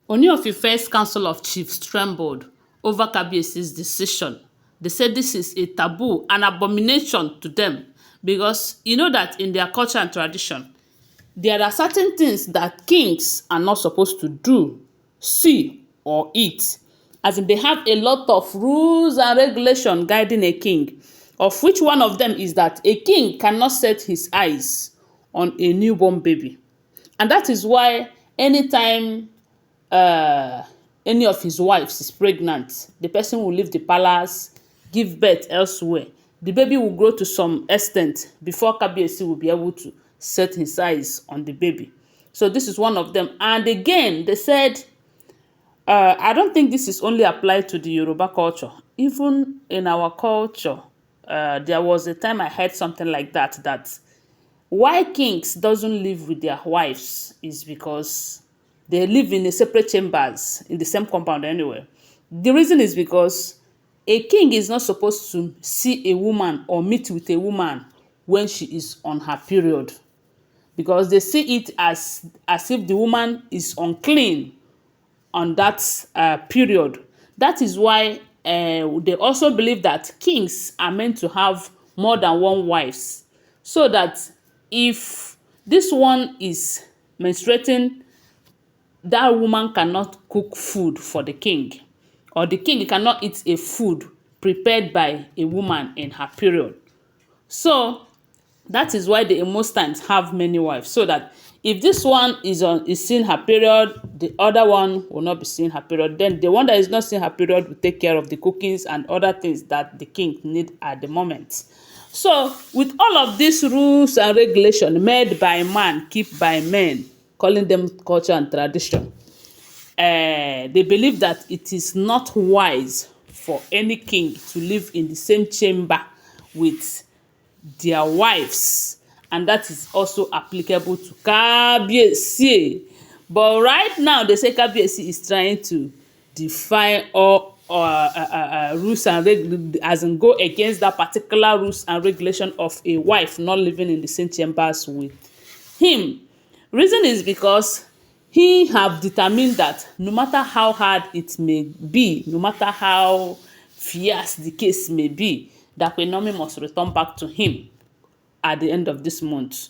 Ooni of Ife's Council of Chiefs trembled over Kabiyesi's decision. They said this is a taboo, an abomination to them, because you know that in their culture and tradition, there are certain things that kings are not supposed to do, see, or eat. As in, they have a lot of rules and regulations guiding a king, of which one of them is that a king cannot set his eyes on a newborn baby. And that is why anytime any of his wives is pregnant, the person will leave the palace, give birth elsewhere. The baby will grow to some extent before Kabiyesi will be able to set his eyes on the baby. So this is one of them. And again, they said, I don't think this is only applied to the Yoruba culture. Even in our culture, there was a time I heard something like that, that why kings doesn't live with their wives is because they live in a separate chambers in the same compound anyway. The reason is because a king is not supposed to see a woman or meet with a woman when she is on her period, because they see it as if the woman is unclean on that period. That is why they also believe that kings are meant to have more than one wives, so that if this one is menstruating, that woman cannot cook food for the king, or the king cannot eat a food prepared by a woman in her period. So that is why they most times have many wives, so that if this one is seeing her period, the other one will not be seeing her period. Then the one that is not seeing her period will take care of the cookings and other things that the king need at the moment. So with all of these rules and regulations made by man, kept by men, calling them culture and tradition, they believe that it is not wise for any king to live in the same chamber with their wives, and that is also applicable to Kabiyesi. But right now they say Kabiyesi is trying to defy all rules and regulations, as in go against that particular rules and regulation of a wife not living in the same chambers with him. Reason is because he have determined that no matter how hard it may be, no matter how fierce the case may be, that Queen Naomi must return back to him at the end of this month,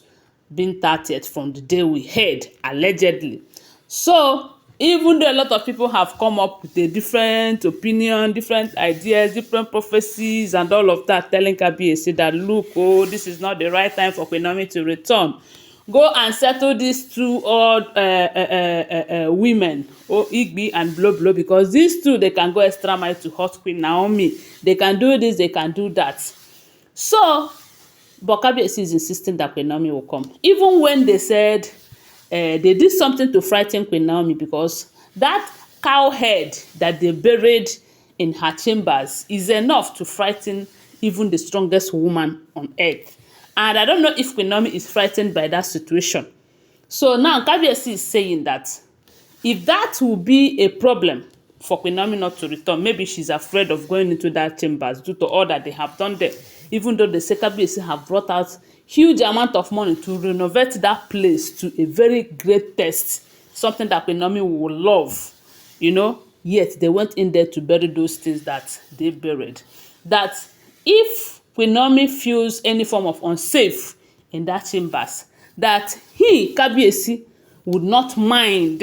being 30th from the day we heard, allegedly. So even though a lot of people have come up with a different opinion, different ideas, different prophecies and all of that, telling Kabiyesi that, look, oh, this is not the right time for Queen Naomi to return. Go and settle these two old women, Igbi and Blow, because these two, they can go extra mile to hurt Queen Naomi. They can do this, they can do that. So, but Kabiyesi is insisting that Queen Naomi will come. Even when they said they did something to frighten Queen Naomi, because that cow head that they buried in her chambers is enough to frighten even the strongest woman on earth. And I don't know if Queen Naomi is frightened by that situation. So now Kabiyesi is saying that if that will be a problem for Queen Naomi not to return, maybe she's afraid of going into that chambers due to all that they have done there. Even though the Kabiyesi have brought out huge amount of money to renovate that place to a very great taste, something that Queen Naomi will love, you know, yet they went in there to bury those things that they buried. That if Queen Naomi feels any form of unsafe in that chambers, that he, Kabiyesi, would not mind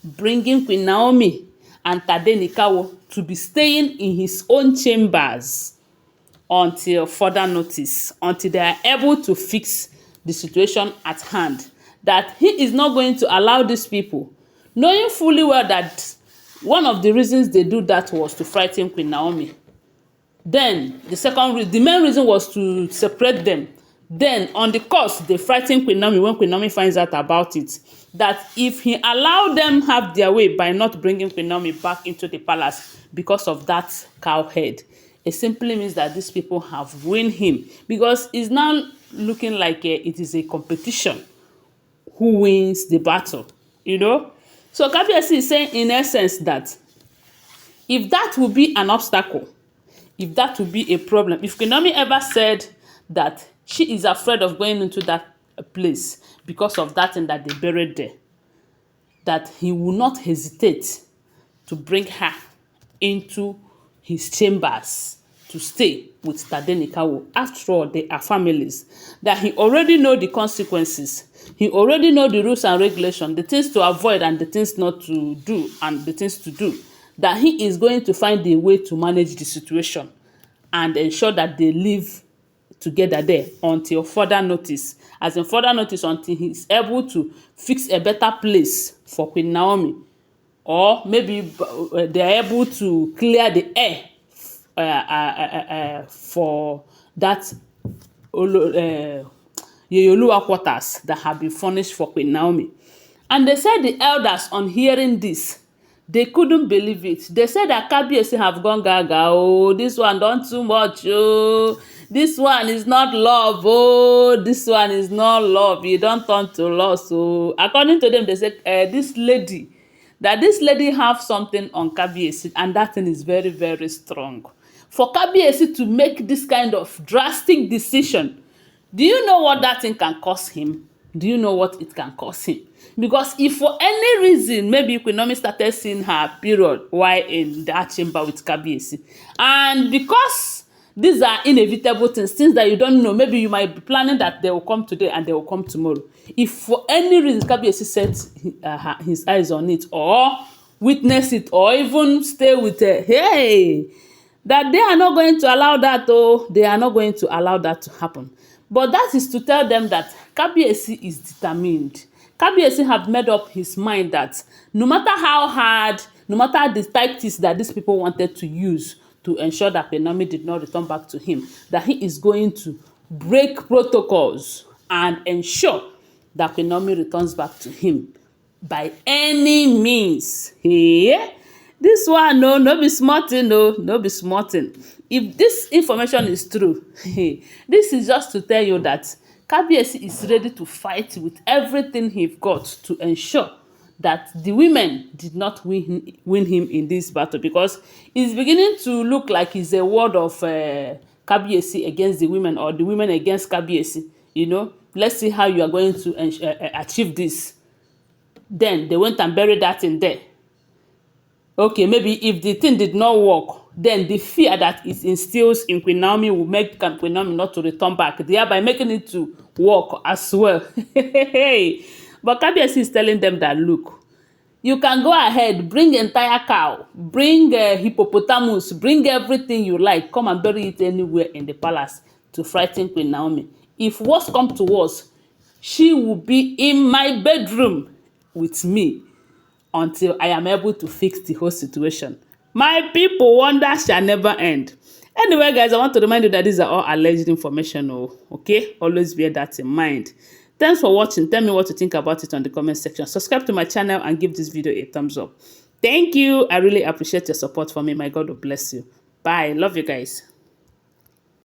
bringing Queen Naomi and Tadenikawo to be staying in his own chambers until further notice, until they are able to fix the situation at hand. That he is not going to allow these people, knowing fully well that one of the reasons they do that was to frighten Queen Naomi. Then the main reason was to separate them. Then on the course, they frighten Queen Naomi when Queen Naomi finds out about it. That if he allowed them have their way by not bringing Queen Naomi back into the palace because of that cow head, it simply means that these people have won him, because it's now looking like it is a competition who wins the battle, you know. So Kabiyesi is saying in essence that if that will be an obstacle, if that will be a problem, if Queen Naomi ever said that she is afraid of going into that place because of that thing that they buried there, that he will not hesitate to bring her into his chambers to stay with Tadenikawo. After all, they are families. That he already know the consequences. He already know the rules and regulations, the things to avoid and the things not to do and the things to do. That he is going to find a way to manage the situation and ensure that they live together there until further notice. As in further notice, until he is able to fix a better place for Queen Naomi, or maybe they are able to clear the air for that Yeyoluwa quarters that have been furnished for Queen Naomi. And they said the elders, on hearing this, they couldn't believe it. They said that Kabiyesi have gone gaga. Oh, this one done too much. Oh, this one is not love. Oh, this one is not love. You don't turn to loss. So according to them, they said this lady have something on Kabiyesi, and that thing is very, very strong. For Kabiyesi to make this kind of drastic decision, do you know what that thing can cost him? Do you know what it can cost him? Because if for any reason, maybe Queen Naomi started seeing her period while in that chamber with Kabiyesi, and because these are inevitable things that you don't know, maybe you might be planning that they will come today and they will come tomorrow. If for any reason Kabiyesi set his eyes on it, or witness it, or even stay with her, hey, that they are not going to allow that. Oh, they are not going to allow that to happen. But that is to tell them that Kabiyesi is determined. Kabiyesi have made up his mind that no matter how hard, no matter the tactics that these people wanted to use to ensure that Queen Naomi did not return back to him, that he is going to break protocols and ensure that Queen Naomi returns back to him by any means. Yeah? This one, no be small thing, no be small thing. If this information is true, this is just to tell you that Kabiyesi is ready to fight with everything he's got to ensure that the women did not win him in this battle, because it's beginning to look like it's a word of Kabiyesi against the women, or the women against Kabiyesi. You know, let's see how you are going to achieve this. Then they went and buried that in there. Okay, maybe if the thing did not work, then the fear that it instills in Queen Naomi will make Queen Naomi not to return back, thereby making it to work as well. But Kabiyesi is telling them that, look, you can go ahead, bring entire cow, bring hippopotamus, bring everything you like, come and bury it anywhere in the palace to frighten Queen Naomi. If worse come to worse, she will be in my bedroom with me until I am able to fix the whole situation. My people, wonder shall never end. Anyway, guys, I want to remind you that these are all alleged information. Okay? Always bear that in mind. Thanks for watching. Tell me what you think about it on the comment section. Subscribe to my channel and give this video a thumbs up. Thank you. I really appreciate your support for me. My God will bless you. Bye. Love you guys.